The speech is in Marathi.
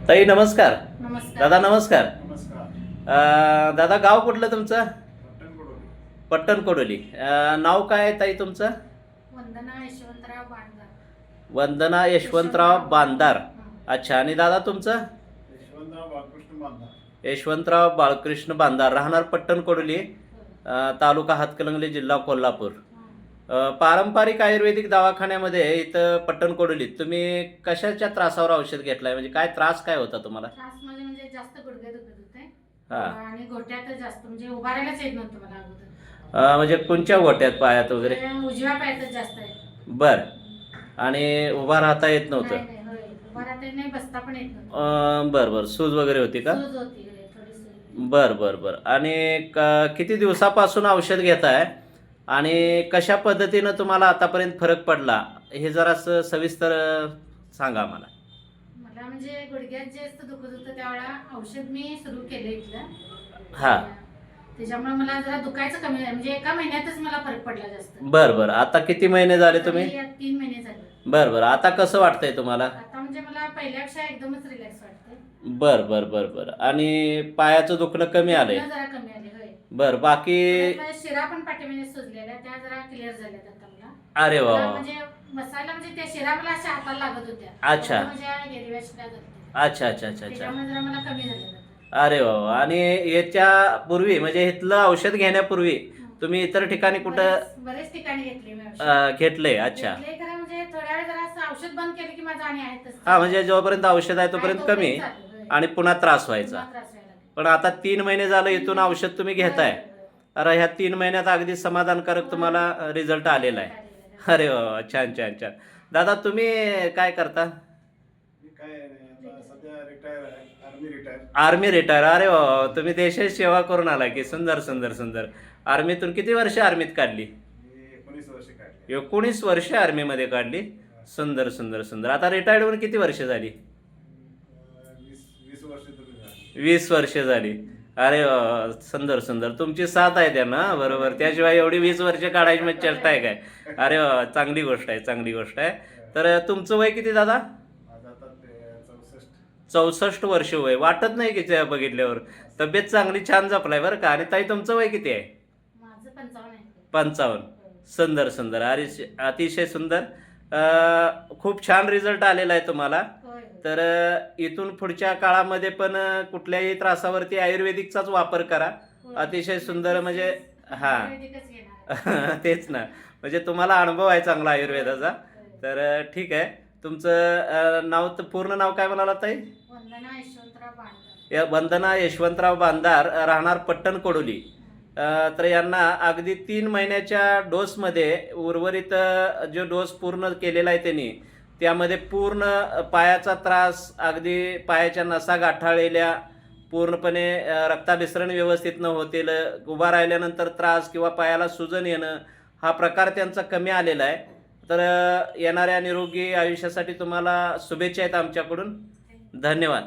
ताई नमस्कार. नमस्कार. दादा नमस्कार. नमस्कार. दादा गाव कुठलं तुमचं? पट्टण कडोली. पट्टण कोडोली. नाव काय आहे ताई तुमचं? वंदना यशवंतराव बांधार. वंदना यशवंतराव बांधार. अच्छा. आणि दादा तुमचं? यशवंतराव बाळकृष्ण बांधार. यशवंतराव बाळकृष्ण बांधार, राहणार पट्टण कोडोली, तालुका हातकणंगले, जिल्हा कोल्हापूर. पारंपरिक आयुर्वेदिक दवाखान्यामध्ये इथं पट्टण कोडोलीत तुम्ही कशाच्या त्रासावर औषध घेतलाय? म्हणजे काय त्रास काय होता तुम्हाला? त्रास म्हणजे जास्त गुडघे दुखत होते हा. आणि घोट्यात जास्त म्हणजे उभारायलाच येत नव्हतं मला अगोदर. म्हणजे कोणत्या गोट्यात, पायात वगैरे? ते उजव्या पायातच जास्त आहे. बर. आणि उभा राहता येत नव्हतं? नाही, नाही, होय. उभा राहता येत नाही, बसता पण येत नव्हतं. बर बर. सूज वगैरे होती का? सूज होती, होय, थोडी सूज. बर बर बर. आणि किती दिवसापासून औषध घेताय आणि कशा पद्धतीनं तुम्हाला आतापर्यंत फरक पडला हे जरासं सविस्तर सांगा मला. मला म्हणजे गुडघ्यात जास्त दुखत होतं त्यावेळेला औषध मी सुरू केलं इथलं. हा. त्याच्यामुळे मला जरा दुखायचं कमी झालं, म्हणजे एका महिन्यातच मला फरक पडला जास्त. बर बर. आता किती महिने झाले तुम्ही? आणि यात 3 महिने झाले. बर बर. आता कसं वाटतंय तुम्हाला? आता म्हणजे मला पहिल्यापेक्षा एकदमच रिलॅक्स वाटते. बर बर बर बर. आणि पायाचं दुखणं कमी आलंय? जरा कमी आले, होय. बर. बाकी? परत शिरा पण पाठीमध्ये सुजलेल्या त्या जरा क्लिअर झाल्यात आता मला. अरे वा मला वा. म्हणजे बसायला म्हणजे त्या शिरा मला अशा हाताला लागत होत्या. अच्छा. म्हणजे हिरव्या शिरा झाल्या. अच्छा अच्छा अच्छा अच्छा. त्याच्यामुळे जरा मला कमी झालं. अरे वा वा. आणि याच्या पूर्वी म्हणजे इथलं औषध घेण्यापूर्वी तुम्ही इतर ठिकाणी कुठं बरेच ठिकाणी घेतले मी औषध. घेतलंय? अच्छा. घेतले खरं म्हणजे थोड्या वेळ जरा असं औषध बंद केलं की माझं आणि आहेतच. हा, म्हणजे जोपर्यंत औषध आहे तोपर्यंत कमी आणि पुन्हा त्रास व्हायचा. पण आता 3 महिने झालं इथून औषध तुम्ही घेताय. अरे ह्या 3 महिन्यात अगदी समाधानकारक तुम्हाला रिझल्ट आलेला आहे. अरे वा, छान छान छान. दादा तुम्ही काय करता? मी काय नाही, आता सध्या रिटायर आहे, आर्मी रिटायर. Army retire. अरे वा, तुम्ही देशाची सेवा करून आला की. सुंदर सुंदर सुंदर. आर्मीतून किती वर्ष आर्मीत काढली? मी 19 वर्ष काढले. 19 वर्ष आर्मीमध्ये काढली. सुंदर सुंदर सुंदर. आता रिटायर्ड होऊन किती वर्ष झाली? 20 वर्ष तरी झाली. 20 वर्ष झाली. अरे वा, सुंदर सुंदर. तुमची साथ आहे त्यांना, बरोबर. त्याशिवाय एवढी 20 वर्ष काढायची म्हणजे चेष्टा आहे काय? अरे वा, चांगली गोष्ट आहे, चांगली गोष्ट आहे. तर तुमचं वय किती दादा? माझं आता 64. 64 वर्ष वय. वाटत नाही की त्या बघितल्यावर. तब्येत चांगली छान जपलाय बरं का. आणि ताई तुमचं वय किती आहे? माझं 55 आहे. 55. सुंदर सुंदर. अतिशय सुंदर. खूप छान रिझल्ट आलेला आहे तुम्हाला. होय. तर इथून पुढच्या काळामध्ये पण कुठल्याही त्रासावरती आयुर्वेदिकचाच वापर करा. अतिशय सुंदर. म्हणजे हा आयुर्वेदिकच घेणार. तेच ना. म्हणजे तुम्हाला अनुभव आहे चांगला आयुर्वेदाचा. तर ठीक आहे. तुमचं नाव, तर पूर्ण नाव काय म्हणाला ताई? वंदना यशवंतराव बांधार. वंदना यशवंतराव बांधार, राहणार पट्टण कोडोली. तर यांना अगदी 3 महिन्याच्या डोसमध्ये उर्वरित जो डोस पूर्ण केलेला आहे त्यांनी, त्यामध्ये पूर्ण पायाचा त्रास, अगदी पायाच्या नसा गाठाळलेल्या, पूर्णपणे रक्ताभिसरण व्यवस्थित न होतील, उभा राहिल्यानंतर त्रास किंवा पायाला सुजन येणं, हा प्रकार त्यांचा कमी आलेला आहे. तर येणाऱ्या निरोगी आयुष्यासाठी तुम्हाला शुभेच्छा आहेत आमच्याकडून. धन्यवाद.